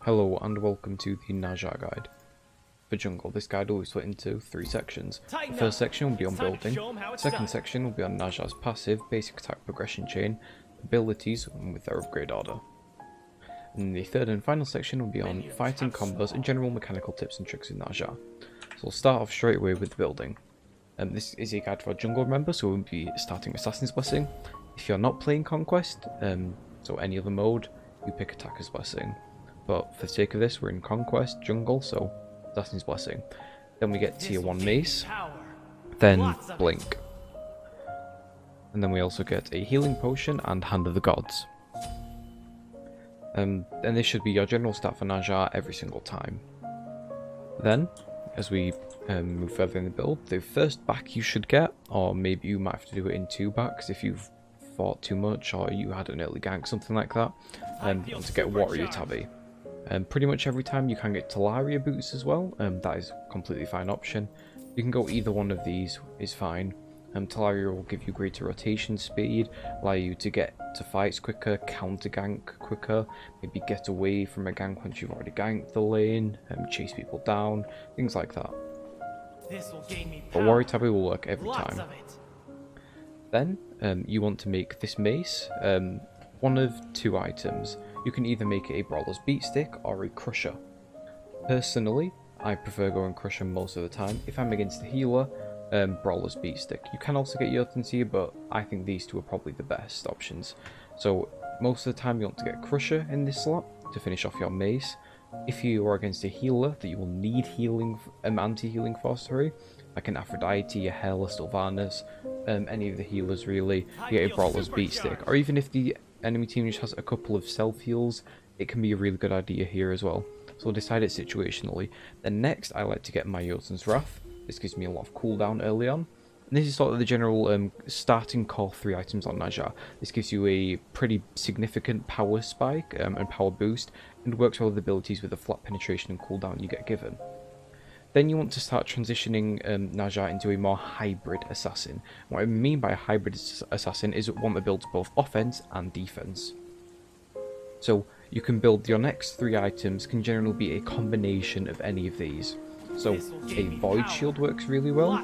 Hello and welcome to the Ne Zha guide. For jungle, this guide will be split into 3 sections. The first section will be on building, the second section will be on Ne Zha's passive, basic attack progression chain, abilities with their upgrade order. And the third and final section will be on fighting, combos and general mechanical tips and tricks in Ne Zha. So we'll start off straight away with the building. This is a guide for jungle, remember, so we'll be starting with Assassin's Blessing. If you're not playing Conquest, so any other mode, you pick Attacker's Blessing. But for the sake of this, we're in Conquest, Jungle, so Assassin's Blessing. Then we get Tier 1 Mace, then Blink. And then we also get a Healing Potion and Hand of the Gods. And this should be your general stat for Ne Zha every single time. Then, as we move further in the build, the first back you should get, or maybe you might have to do it in 2 backs if you've fought too much or you had an early gank, something like that, to get Warrior Tabby. Pretty much every time you can get Talaria boots as well, that is a completely fine option. You can go either one of these, is fine. Talaria will give you greater rotation speed, allow you to get to fights quicker, counter gank quicker, maybe get away from a gank once you've already ganked the lane, chase people down, things like that. But Warrior Tabby will work every time. Then you want to make this mace one of 2 items. You can either make it a Brawler's Beat Stick or a Crusher. Personally, I prefer going Crusher most of the time. If I'm against a healer, Brawler's Beat Stick. You can also get Jotun's, but I think these 2 are probably the best options. So most of the time you want to get Crusher in this slot to finish off your mace. If you are against a healer that you will need healing, anti-healing for, like an Aphrodite, a Hela, Sylvanas, any of the healers really, you get a Brawler's Beat Stick. Or even if the enemy team just has a couple of self-heals, it can be a really good idea here as well. So we'll decide it situationally. Then next, I like to get my Jotun's Wrath. This gives me a lot of cooldown early on. And this is sort of the general starting core 3 items on Ne Zha. This gives you a pretty significant power spike and power boost, and works well with abilities with the flat penetration and cooldown you get given. Then you want to start transitioning Ne Zha into a more hybrid assassin. What I mean by a hybrid assassin is one that builds both offense and defense. So you can build your next 3 items can generally be a combination of any of these. So a Void Shield works really well.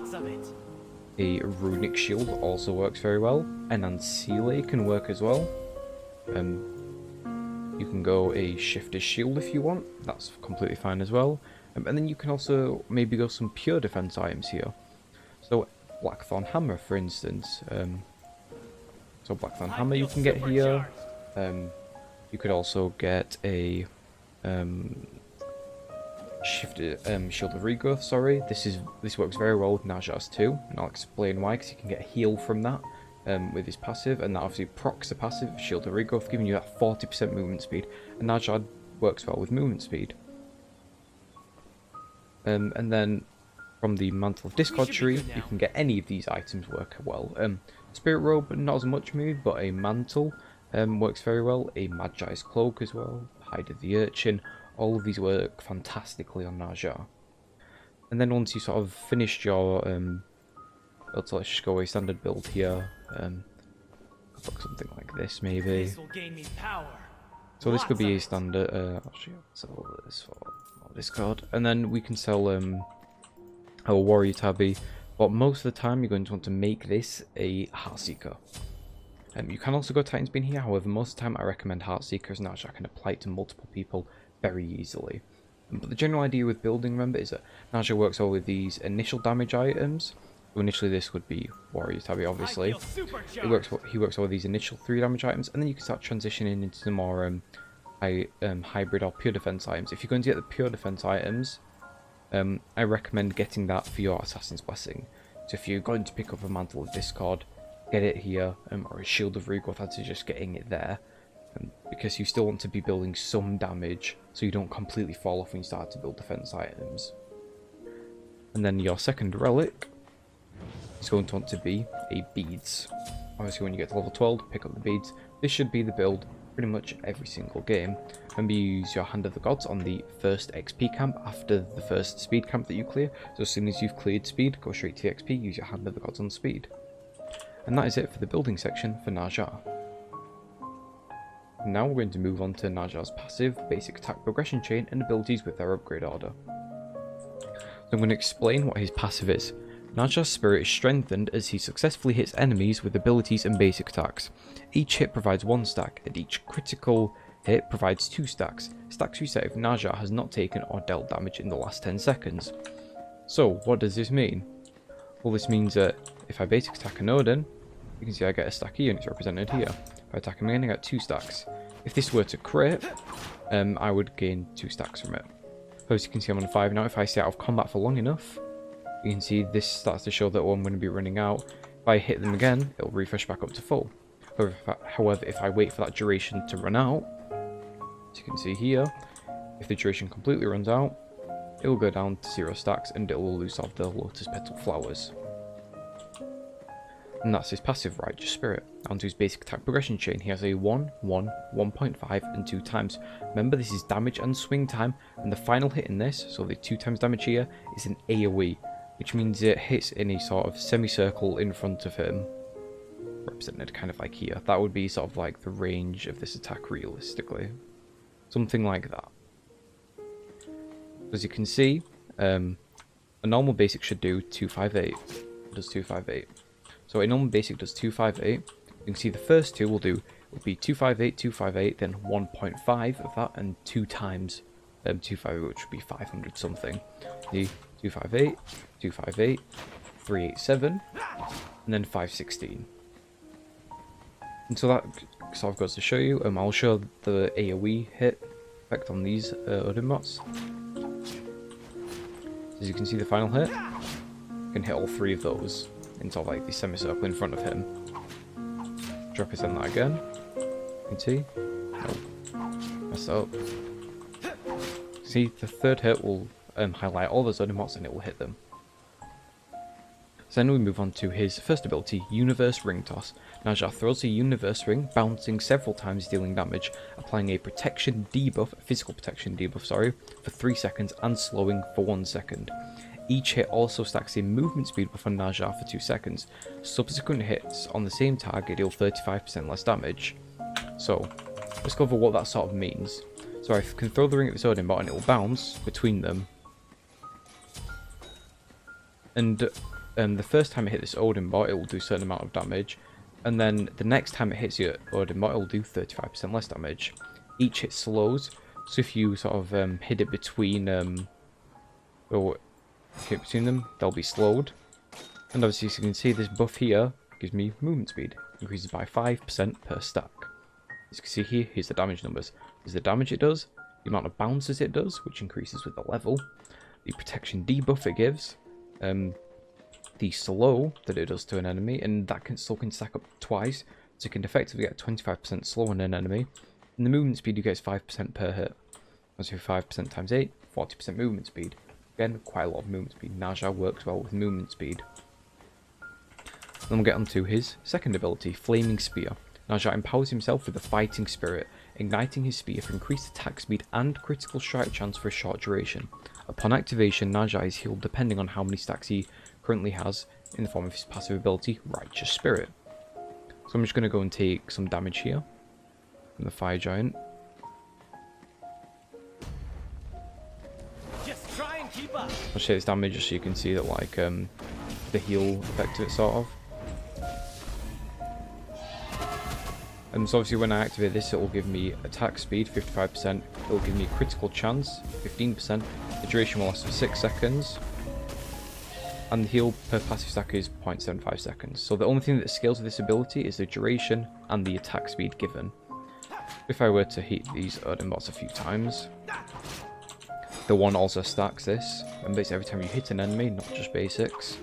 A Runic Shield also works very well. An Ancile can work as well. You can go a Shifter's Shield if you want. That's completely fine as well. And then you can also maybe go some pure defense items here. So Blackthorn Hammer, for instance. So Blackthorn Hammer you can get here. You could also get a Shield of Regrowth. Sorry, this works very well with Ne Zha's too, and I'll explain why. Because you can get heal from that with his passive, and that obviously procs the passive Shield of Regrowth, giving you that 40% movement speed. And Ne Zha works well with movement speed. And then from the Mantle of Discord tree, you can get any of these items work well. Spirit Robe, not as much maybe, but a Mantle works very well. A Magi's Cloak as well, Hide of the Urchin. All of these work fantastically on Ne Zha. And then once you sort of finished your let's just go a standard build here. Look something like this maybe. So this could be a standard. Actually, I'll sell this for Discord, and then we can sell our Warrior Tabby. But most of the time, you're going to want to make this a Heartseeker. You can also go Titan's Beam here. However, most of the time, I recommend Heartseeker, as Ne Zha can apply it to multiple people very easily. But the general idea with building, remember, is that Ne Zha works all with these initial damage items. So initially, this would be Warrior Tabby, obviously. He works well with these initial 3 damage items, and then you can start transitioning into the more hybrid or pure defense items. If you're going to get the pure defense items, I recommend getting that for your Assassin's Blessing. So if you're going to pick up a Mantle of Discord, get it here, or a Shield of Regrowth, I'd suggest getting it there, because you still want to be building some damage, so you don't completely fall off when you start to build defense items. And then your second relic is going to want to be a Beads. Obviously when you get to level 12, pick up the Beads. This should be the build pretty much every single game. Remember, you use your Hand of the Gods on the first XP camp after the first speed camp that you clear. So as soon as you've cleared speed, go straight to the XP, use your Hand of the Gods on speed. And that is it for the building section for Ne Zha. Now we're going to move on to Ne Zha's passive, basic attack progression chain, and abilities with their upgrade order. So I'm going to explain what his passive is. Ne Zha's spirit is strengthened as he successfully hits enemies with abilities and basic attacks. Each hit provides 1 stack, and each critical hit provides 2 stacks. Stacks reset if Ne Zha has not taken or dealt damage in the last 10 seconds. So, what does this mean? Well, this means that if I basic attack an Odin, you can see I get a stack here and it's represented here. If I attack him again, I get 2 stacks. If this were to crit, I would gain 2 stacks from it. So as you can see, I'm on 5 now. If I stay out of combat for long enough, you can see this starts to show that I'm going to be running out. If I hit them again, it'll refresh back up to full. However, if I wait for that duration to run out, as you can see here, if the duration completely runs out, it will go down to 0 stacks and it will lose off the lotus petal flowers. And that's his passive, Righteous Spirit. Onto his basic attack progression chain, he has a 1, 1, 1.5 and 2 times. Remember, this is damage and swing time, and the final hit in this, so the 2 times damage here, is an AoE, which means it hits in a sort of semicircle in front of him, represented kind of like here. That would be sort of like the range of this attack realistically. Something like that. As you can see, a normal basic should do 258. It does 258. So a normal basic does 258. You can see the first two will be 258, 258, then 1.5 of that, and 2 times 258, which would be 500 something. The 258, 258, 387, and then 516. And so that sort of goes to show you. I'll show the AoE hit effect on these Odin bots. As you can see, the final hit can hit all 3 of those into like the semicircle in front of him. Represent that again. You can see. Oh, messed up. See, the third hit will highlight all those Odin bots and it will hit them. So then we move on to his first ability, Universe Ring Toss. Ne Zha throws a Universe Ring, bouncing several times, dealing damage, applying a protection debuff, a physical protection debuff, sorry, for 3 seconds and slowing for 1 second. Each hit also stacks a movement speed buff on Ne Zha for 2 seconds. Subsequent hits on the same target deal 35% less damage. So, let's go over what that sort of means. So I can throw the ring at this Odin bot and it will bounce between them. And the first time it hits this Odin bot, it will do a certain amount of damage. And then the next time it hits your Odin bot, it will do 35% less damage. Each hit slows, so if you sort of hit it between them, they'll be slowed. And obviously, as you can see, this buff here gives me movement speed. Increases by 5% per stack. As you can see here, here's the damage numbers. There's the damage it does, the amount of bounces it does, which increases with the level, the protection debuff it gives, the slow that it does to an enemy, and that can stack up twice, so you can effectively get 25% slow on an enemy, and the movement speed you get is 5% per hit. So 5% times 8, 40% movement speed. Again, quite a lot of movement speed. Ne Zha works well with movement speed. Then we'll get on to his second ability, Flaming Spear. Ne Zha empowers himself with the fighting spirit, igniting his spear for increased attack speed and critical strike chance for a short duration. Upon activation, Ne Zha is healed depending on how many stacks he currently has in the form of his passive ability, Righteous Spirit. So I'm just going to go and take some damage here from the Fire Giant. Just try and keep up. I'll show this damage just so you can see that, like, the heal effect of it, sort of. So obviously when I activate this, it will give me attack speed, 55%. It will give me critical chance, 15%. The duration will last for 6 seconds. And the heal per passive stack is 0.75 seconds. So the only thing that scales with this ability is the duration and the attack speed given. If I were to hit these Odin bots a few times, the 1 also stacks this. And basically every time you hit an enemy, not just basics.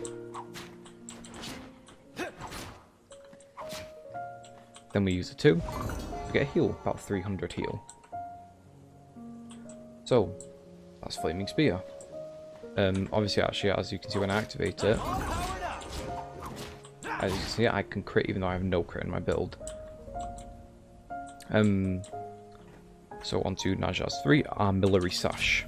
Then we use a 2 to get a heal, about 300 heal. So, that's Flaming Spear. Obviously, actually, as you can see when I activate it, as you can see, I can crit even though I have no crit in my build. So on to Ne Zha's 3, Armillary Sash.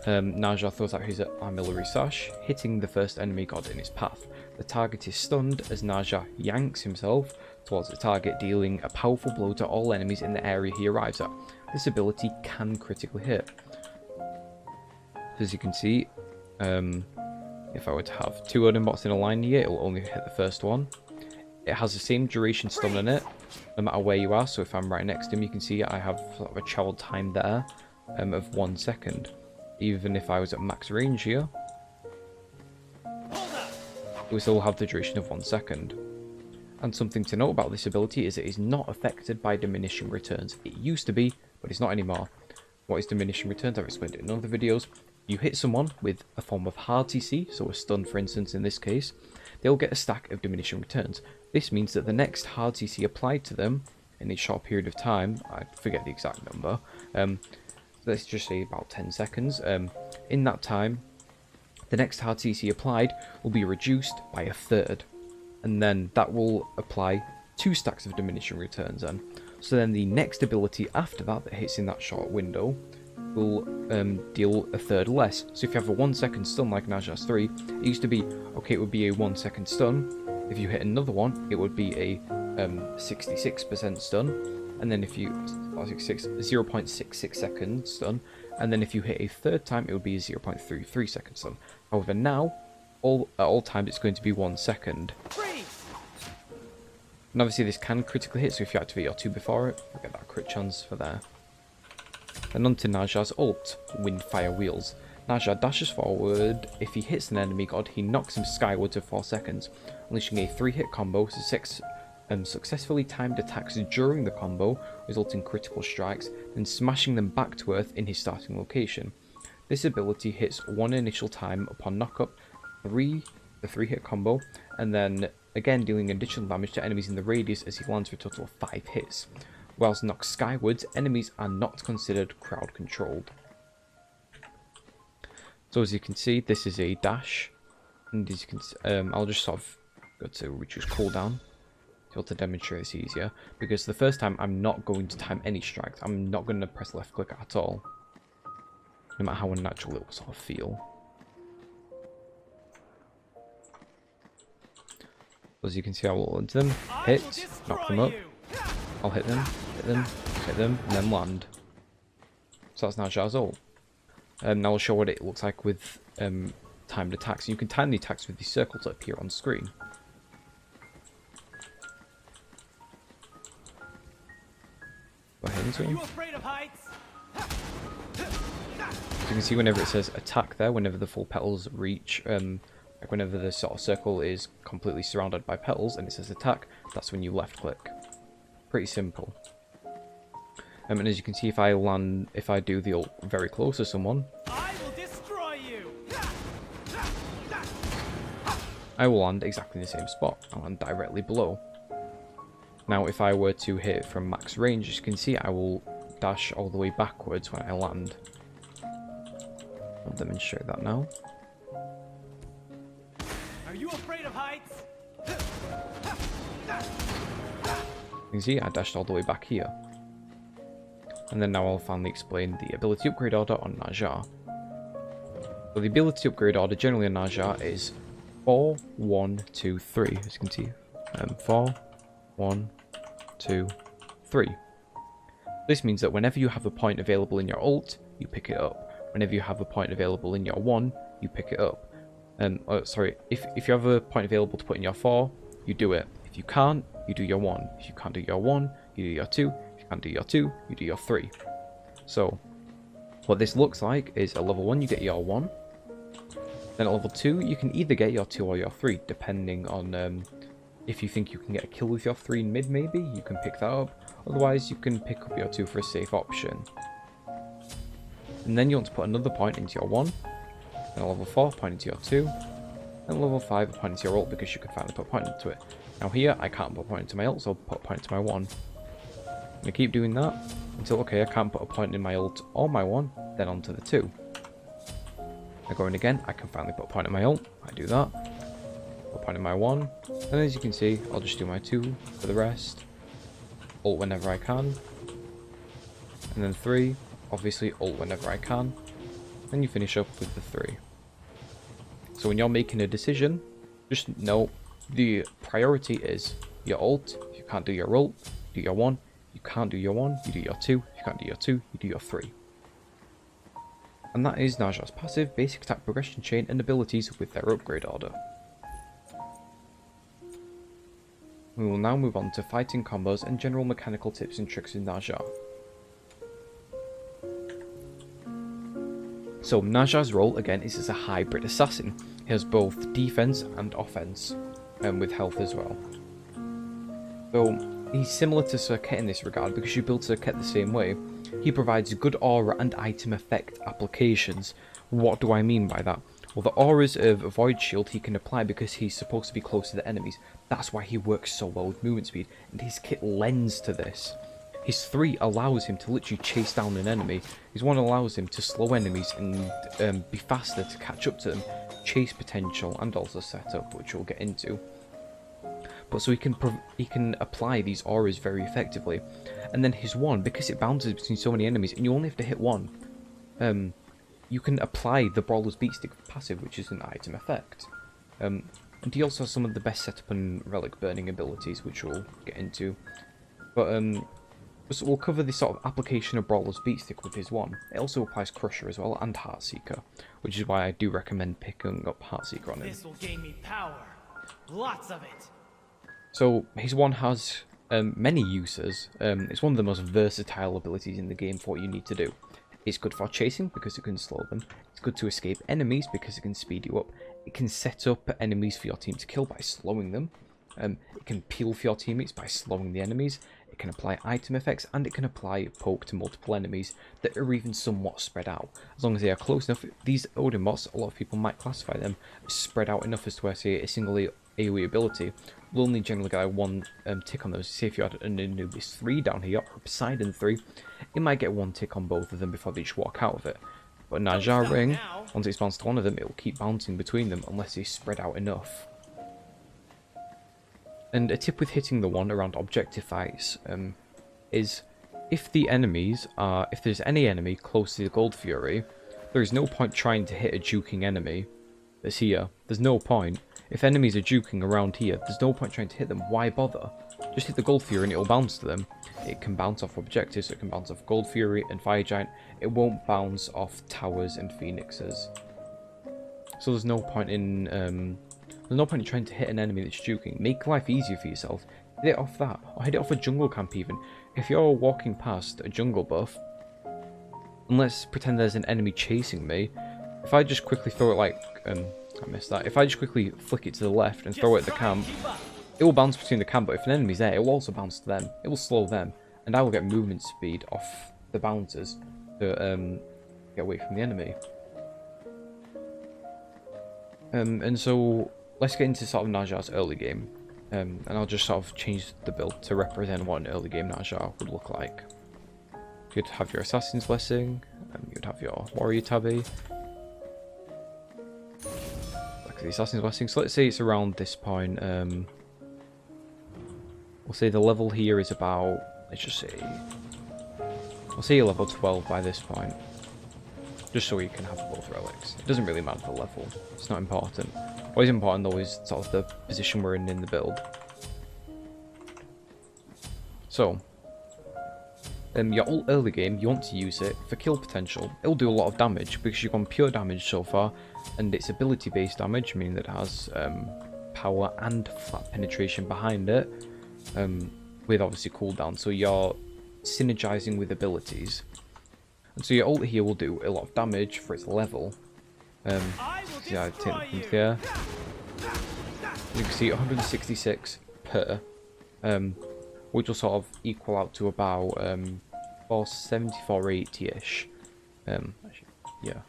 Ne Zha throws out his Armillary Sash, hitting the first enemy god in his path. The target is stunned as Ne Zha yanks himself towards the target, dealing a powerful blow to all enemies in the area he arrives at. This ability can critically hit. As you can see, if I were to have 2 Odin bots in a line here, it will only hit the first one. It has the same duration stun in it, no matter where you are. So if I'm right next to him, you can see I have sort of a travel time there of 1 second. Even if I was at max range here, it will still have the duration of 1 second. And something to note about this ability is it is not affected by diminishing returns. It used to be, but it's not anymore. What is diminishing returns? I've explained it in other videos. You hit someone with a form of hard TC, so a stun for instance in this case, they'll get a stack of diminishing returns. This means that the next hard TC applied to them in a short period of time, I forget the exact number, let's just say about 10 seconds, in that time, the next hard TC applied will be reduced by a third, and then that will apply 2 stacks of diminishing returns then. So then the next ability after that that hits in that short window will deal a third less. So if you have a 1 second stun like Ne Zha's 3, it used to be, okay, it would be a 1 second stun. If you hit another one, it would be a 66% stun. And then if you, 0.66 second stun. And then if you hit a third time, it would be a 0.33 second stun. However, now, at all times, it's going to be 1 second. And obviously this can critically hit, so if you activate your 2 before it, you'll get that crit chance for there. Then onto Ne Zha's ult, Windfire Wheels. Ne Zha dashes forward. If he hits an enemy god, he knocks him skywards for 4 seconds, unleashing a 3-hit combo, successfully timed attacks during the combo, resulting in critical strikes, then smashing them back to earth in his starting location. This ability hits 1 initial time upon knockup, the 3-hit combo, and then again dealing additional damage to enemies in the radius as he lands for a total of 5 hits. Whilst knocked skywards, enemies are not considered crowd controlled. So as you can see, this is a dash, and as you can I'll just sort of go to reduce cooldown to demonstrate this easier, because the first time I'm not going to time any strikes. I'm not going to press left click at all, no matter how unnatural it will sort of feel. As you can see, I will into them, hit, knock them up. I'll hit them, and then land. So that's Ne Zha's ult. Now I'll show what it looks like with timed attacks. You can time the attacks with the circles that appear on screen. Go ahead into him. You can see whenever it says attack there, whenever the full petals reach, like whenever the sort of circle is completely surrounded by petals and it says attack, that's when you left click. Pretty simple. And as you can see, if I do the ult very close to someone, I will destroy you. I will land exactly in the same spot. I'll land directly below. Now, if I were to hit from max range, as you can see, I will dash all the way backwards when I land. I'll demonstrate that now. Are you afraid of heights? You can see I dashed all the way back here. And then now I'll finally explain the ability upgrade order on Ne Zha. So the ability upgrade order generally on Ne Zha is 4, 1, 2, 3. As you can see, 4, 1, 2, 3. This means that whenever you have a point available in your ult, you pick it up. Whenever you have a point available in your 1, you pick it up. If you have a point available to put in your 4, you do it. If you can't, you do your 1. If you can't do your 1, you do your 2. If you can't do your 2, you do your 3. So, what this looks like is at level 1 you get your 1. Then at level 2 you can either get your 2 or your 3, depending on if you think you can get a kill with your 3 in mid, maybe, you can pick that up. Otherwise, you can pick up your 2 for a safe option. And then you want to put another point into your 1. Then at level 4, point into your 2. And level 5, a point into your ult, because you can finally put a point into it. Now here, I can't put a point into my ult, so I'll put a point into my 1. And I keep doing that until, okay, I can't put a point in my ult or my 1, then onto the 2. I go in again, I can finally put a point in my ult, I do that. Put a point in my 1, and as you can see, I'll just do my 2 for the rest. Ult whenever I can. And then 3, obviously ult whenever I can. And you finish up with the 3. So when you're making a decision, just know the priority is your ult. If you can't do your ult, do your 1. You can't do your 1, you do your 2. If you can't do your 2, you do your 3. And that is Ne Zha's passive, basic attack progression chain, and abilities with their upgrade order. We will now move on to fighting combos and general mechanical tips and tricks in Ne Zha. So Ne Zha's role again is as a hybrid assassin. He has both defense and offense, with health as well. So he's similar to Sir Ket in this regard because you build Sir Ket the same way. He provides good aura and item effect applications. What do I mean by that? Well, the auras of Void Shield he can apply because he's supposed to be close to the enemies. That's why he works so well with movement speed, and his kit lends to this. His 3 allows him to literally chase down an enemy. His 1 allows him to slow enemies and be faster to catch up to them. Chase potential and also setup, which we'll get into. But so he can apply these auras very effectively. And then his 1, because it bounces between so many enemies, and you only have to hit 1, you can apply the Brawler's Beatstick passive, which is an item effect. And he also has some of the best setup and relic burning abilities, which we'll get into. But so we'll cover the sort of application of Brawler's Beatstick with his 1. It also applies Crusher as well, and Heartseeker, which is why I do recommend picking up Heartseeker on him. This will gain me power. Lots of it. So his 1 has many uses. It's one of the most versatile abilities in the game for what you need to do. It's good for chasing because it can slow them. It's good to escape enemies because it can speed you up. It can set up enemies for your team to kill by slowing them. It can peel for your teammates by slowing the enemies. It can apply item effects, and it can apply poke to multiple enemies that are even somewhat spread out. As long as they are close enough, these Odin bots, a lot of people might classify them as spread out enough as to where, say, a single AoE ability will only generally get 1 tick on those. Say if you had an Anubis 3 down here, or a Poseidon 3, it might get 1 tick on both of them before they just walk out of it. But Ne Zha Ring, once it's bounced to one of them, it will keep bouncing between them unless they spread out enough. And a tip with hitting the 1 around objective fights is if there's any enemy close to the Gold Fury, there is no point trying to hit a juking enemy that's here. There's no point. If enemies are juking around here, there's no point trying to hit them. Why bother? Just hit the Gold Fury and it'll bounce to them. It can bounce off objectives, so it can bounce off Gold Fury and Fire Giant. It won't bounce off towers and phoenixes. So there's no point in trying to hit an enemy that's juking. Make life easier for yourself. Hit it off that, or hit it off a jungle camp even. If you're walking past a jungle buff, and let's pretend there's an enemy chasing me, if I just quickly throw it like, I missed that. If I just quickly flick it to the left and throw it at the camp, it will bounce between the camp, but if an enemy's there, it will also bounce to them. It will slow them, and I will get movement speed off the bouncers to get away from the enemy. And so let's get into sort of Ne Zha's early game, and I'll just sort of change the build to represent what an early game Ne Zha would look like. You'd have your Assassin's Blessing, you'd have your Warrior Tabby, like the Assassin's Blessing. So let's say it's around this point. We'll say the level here is about, let's just say, we'll say you're level 12 by this point. Just so you can have both relics. It doesn't really matter the level. It's not important. What is important though is sort of the position we're in the build. So, your ult early game, you want to use it for kill potential. It'll do a lot of damage because you've gone pure damage so far, and it's ability based damage, meaning that it has power and flat penetration behind it, with obviously cooldown. So you're synergizing with abilities. And so your ult here will do a lot of damage for its level. Yeah, I take them from here. You can see 166 per, which will sort of equal out to about 470, 480-ish. Yeah.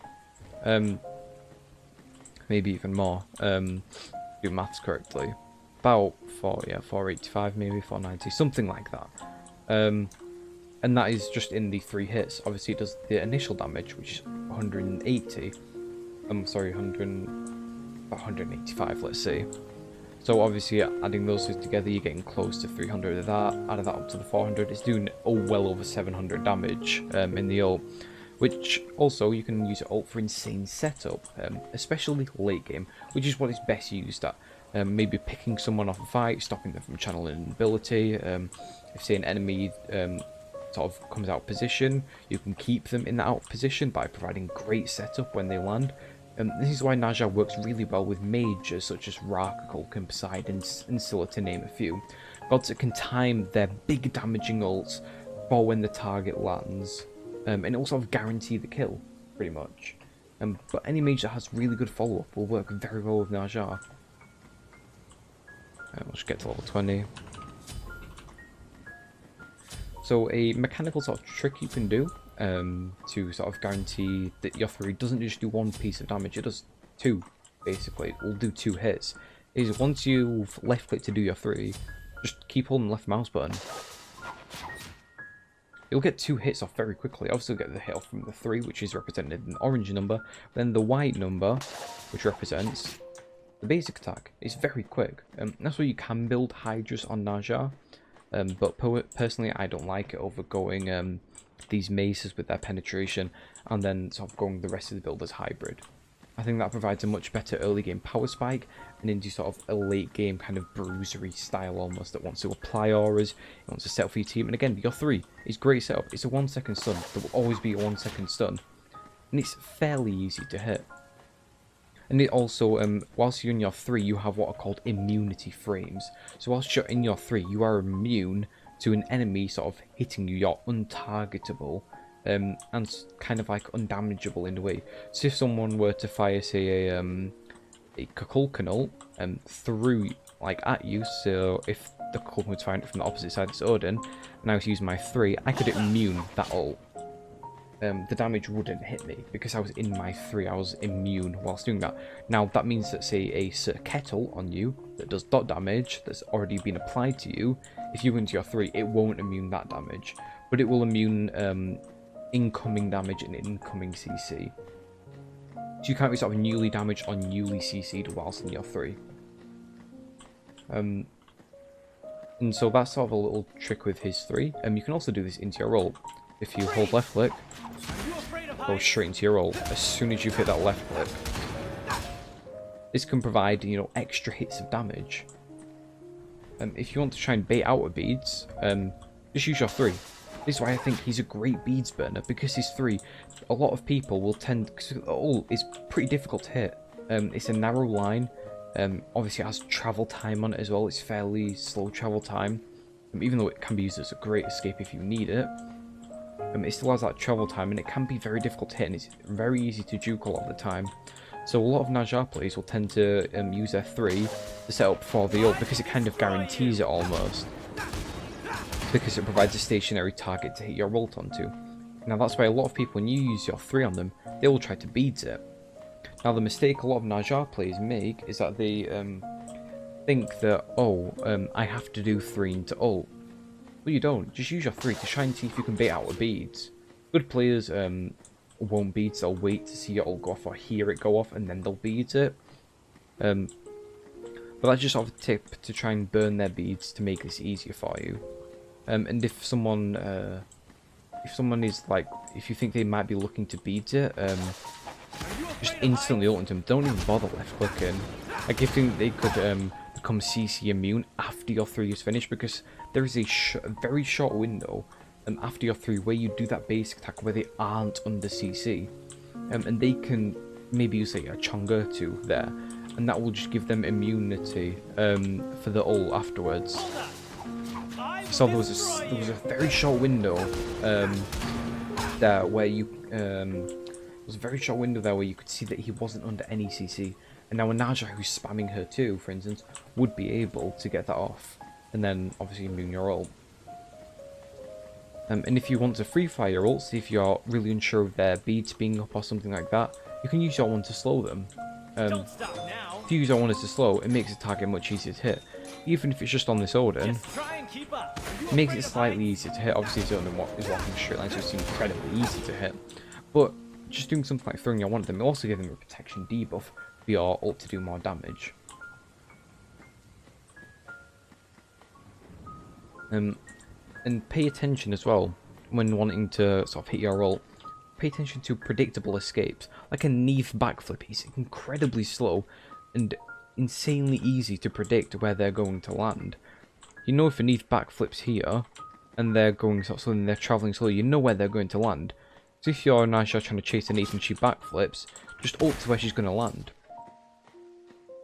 Maybe even more. Do maths correctly. About 485, maybe 490, something like that. And that is just in the 3 hits. Obviously it does the initial damage, which is 180. Sorry, 185, let's say. So obviously adding those two together, you're getting close to 300 of that. Add that up to the 400, it's doing well over 700 damage in the ult. Which also, you can use your ult for insane setup, especially late game, which is what it's best used at. maybe picking someone off a fight, stopping them from channeling an ability. If say an enemy sort of comes out of position, you can keep them in that out position by providing great setup when they land. This is why Ne Zha works really well with mages such as Rakul, Poseidon, and Scylla, to name a few. Gods that can time their big damaging ults for when the target lands, and also guarantee the kill, pretty much. But any mage that has really good follow-up will work very well with Ne Zha. Let's get to level 20. So a mechanical sort of trick you can do to sort of guarantee that your 3 doesn't just do 1 piece of damage, it does 2, basically. It will do 2 hits. Is once you've left click to do your 3, just keep holding the left mouse button. You'll get 2 hits off very quickly. Obviously you'll get the hit off from the 3, which is represented in the orange number, then the white number, which represents the basic attack. It's very quick. That's why you can build Hydras on Ne Zha. But personally, I don't like it over going these mazes with their penetration and then sort of going the rest of the build as hybrid. I think that provides a much better early game power spike and into sort of a late game kind of bruisery style almost that wants to apply auras, it wants to set up for your team. And again, your 3 is great setup. It's a 1-second stun. There will always be a 1-second stun. And it's fairly easy to hit. And it also, whilst you're in your 3, you have what are called immunity frames. So whilst you're in your 3, you are immune to an enemy sort of hitting you. You're untargetable, and kind of like undamageable in a way. So if someone were to fire, say, a Kukulkan ult through, like, at you, so if the Kukulkan was firing it from the opposite side, it's Odin, and I was using my 3, I could immune that ult. The damage wouldn't hit me because I was in my 3. I was immune whilst doing that. Now that means that, say, a Sir Kettle on you that does dot damage that's already been applied to you, if you go into your 3, it won't immune that damage, but it will immune incoming damage and incoming CC. So you can't be sort of newly damaged or newly CC'd whilst in your 3. And so that's sort of a little trick with his 3. You can also do this into your ult. If you hold left click, go straight into your ult as soon as you hit that left click. This can provide, you know, extra hits of damage. If you want to try and bait out with beads, just use your 3. This is why I think he's a great beads burner, because his 3, a lot of people will tend, because ult is pretty difficult to hit. It's a narrow line. Obviously it has travel time on it as well. It's fairly slow travel time, even though it can be used as a great escape if you need it. It still has that travel time, and it can be very difficult to hit, and it's very easy to juke a lot of the time. So a lot of Ne Zha players will tend to use their 3 to set up for the ult, because it kind of guarantees it almost. Because it provides a stationary target to hit your ult onto. Now that's why a lot of people, when you use your 3 on them, they will try to beads it. Now the mistake a lot of Ne Zha players make is that they think that, I have to do 3 into ult. Well, you don't. Just use your 3 to try and see if you can bait out with beads. Good players won't beads. They'll wait to see your ult go off or hear it go off, and then they'll beads it. But that's just sort of a tip to try and burn their beads to make this easier for you. And if someone is like, if you think they might be looking to beads it, just instantly ult into them. Don't even bother left clicking. Like, if you think they could become CC immune after your 3 is finished, because there is a very short window after your 3 where you do that basic attack where they aren't under CC, and they can maybe use, like, a Chonga or 2 there, and that will just give them immunity for the ult afterwards. So there was a very short window there where you could see that he wasn't under any CC. And now a Ne Zha who's spamming her too, for instance, would be able to get that off, and then obviously immune your ult. And if you want to free fire your ult, see if you're really unsure of their beads being up or something like that, you can use your one to slow them. If you use your one to slow, it makes the target much easier to hit. Even if it's just on this Odin, it makes it slightly easier to hit. Obviously his Odin is walking straight line, so it's incredibly easy to hit. But just doing something like throwing your one at them, it also gives them a protection debuff for your ult to do more damage. And pay attention as well when wanting to sort of hit your ult. Pay attention to predictable escapes. Like a Neve backflip, he's incredibly slow, and insanely easy to predict where they're going to land. You know if a Neath backflips here, and they're going slowly and they're travelling slowly, you know where they're going to land. So if you're Ne Zha trying to chase a Neath and she backflips, just ult to where she's going to land.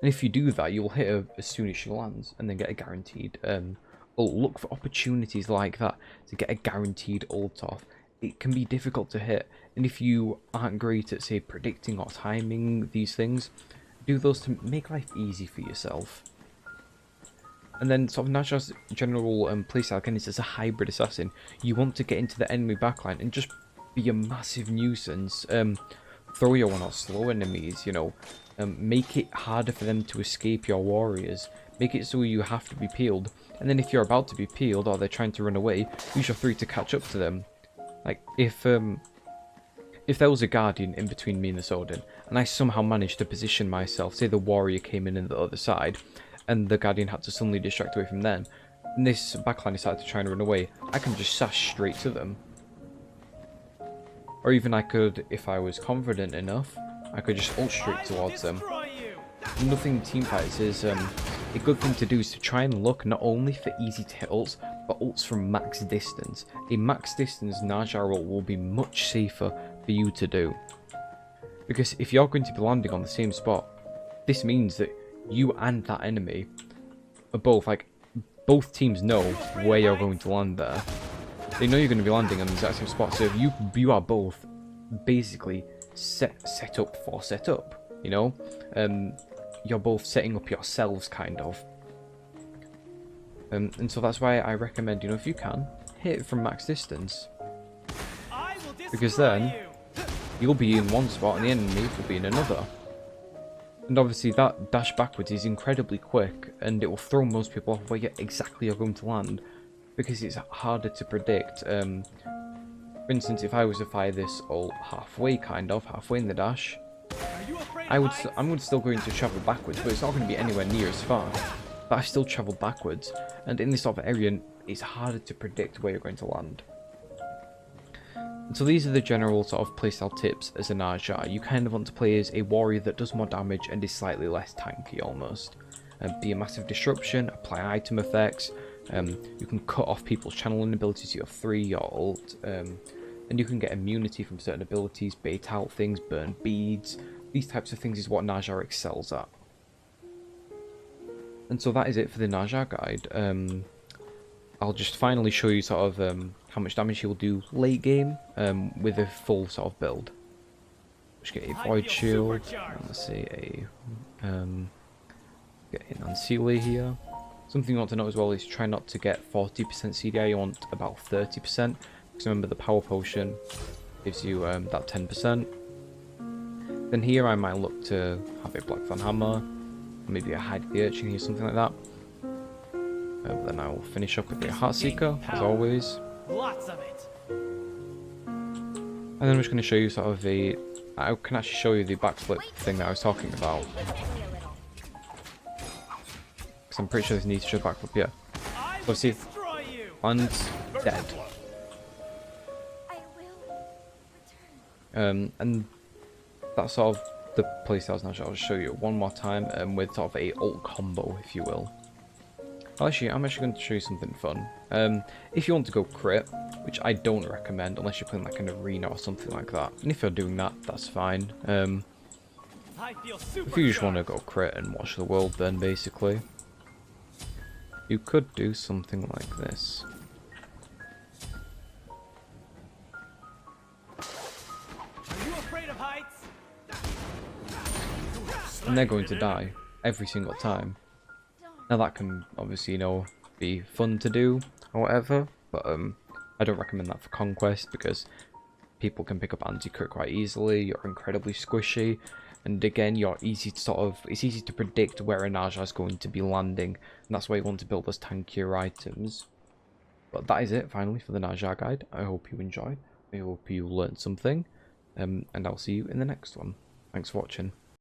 And if you do that, you'll hit her as soon as she lands, and then get a guaranteed ult. Look for opportunities like that to get a guaranteed ult off. It can be difficult to hit, and if you aren't great at, say, predicting or timing these things, do those to make life easy for yourself. And then sort of Ne Zha's general playstyle again is as a hybrid assassin. You want to get into the enemy backline and just be a massive nuisance. Throw your one or slow enemies, you know. Make it harder for them to escape your warriors. Make it so you have to be peeled. And then if you're about to be peeled or they're trying to run away, use your 3 to catch up to them. Like, if there was a guardian in between me and the Sodin, and I somehow managed to position myself, say the warrior came in the other side, and the guardian had to suddenly distract away from them, and this backline decided to try and run away, I can just sash straight to them. Or even I could, if I was confident enough, I could just ult straight towards them. Nothing teamfights is a good thing to do is to try and look not only for easy to hit ults, but ults from max distance. A max distance Ne Zha ult will be much safer for you to do. Because if you're going to be landing on the same spot, this means that you and that enemy are both, like, both teams know where you're going to land there. They know you're going to be landing on the exact same spot, so if you are both basically set up for set up, you know? You're both setting up yourselves, kind of. And so that's why I recommend, you know, if you can, hit it from max distance. Because then, you'll be in one spot and the enemy will be in another. And obviously that dash backwards is incredibly quick, and it will throw most people off where exactly you're going to land, because it's harder to predict. For instance, if I was to fire this ult halfway in the dash, I'm still going to travel backwards, but it's not going to be anywhere near as far. But I still travel backwards, and in this sort of area, it's harder to predict where you're going to land. And so these are the general sort of playstyle tips as a Ne Zha. You kind of want to play as a warrior that does more damage and is slightly less tanky almost. Be a massive disruption, apply item effects, you can cut off people's channeling abilities, your 3, your ult, and you can get immunity from certain abilities, bait out things, burn beads. These types of things is what Ne Zha excels at. And so that is it for the Ne Zha guide. I'll just finally show you sort of how much damage he will do late game with a full sort of build. Just get a Void Shield, and let's see, get an Unsealy here. Something you want to know as well is try not to get 40% CDI, you want about 30%, because remember the Power Potion gives you that 10%. Then here I might look to have a Blackthorn Hammer, maybe a Hide the Urchin here, something like that. Then I will finish up with a Heartseeker, as always. Lots of it. And then I'm just going to show you sort of I can actually show you the backflip thing that I was talking about. Because I'm pretty sure this needs to show backflip, yeah. So see, lands dead. And that's sort of the playstyles. Now I'll show you one more time with sort of a ult combo, if you will. Actually, I'm actually going to show you something fun. If you want to go crit, which I don't recommend unless you're playing like an arena or something like that. And if you're doing that, that's fine. If you just want to go crit and watch the world, then basically, you could do something like this. Are you afraid of heights? And they're going to die every single time. Now that can obviously, you know, be fun to do or whatever, but I don't recommend that for Conquest because people can pick up anti-crit quite easily, you're incredibly squishy, and again, it's easy to predict where a Ne Zha is going to be landing, and that's why you want to build those tankier items. But that is it, finally, for the Ne Zha guide. I hope you enjoyed, I hope you learned something, and I'll see you in the next one. Thanks for watching.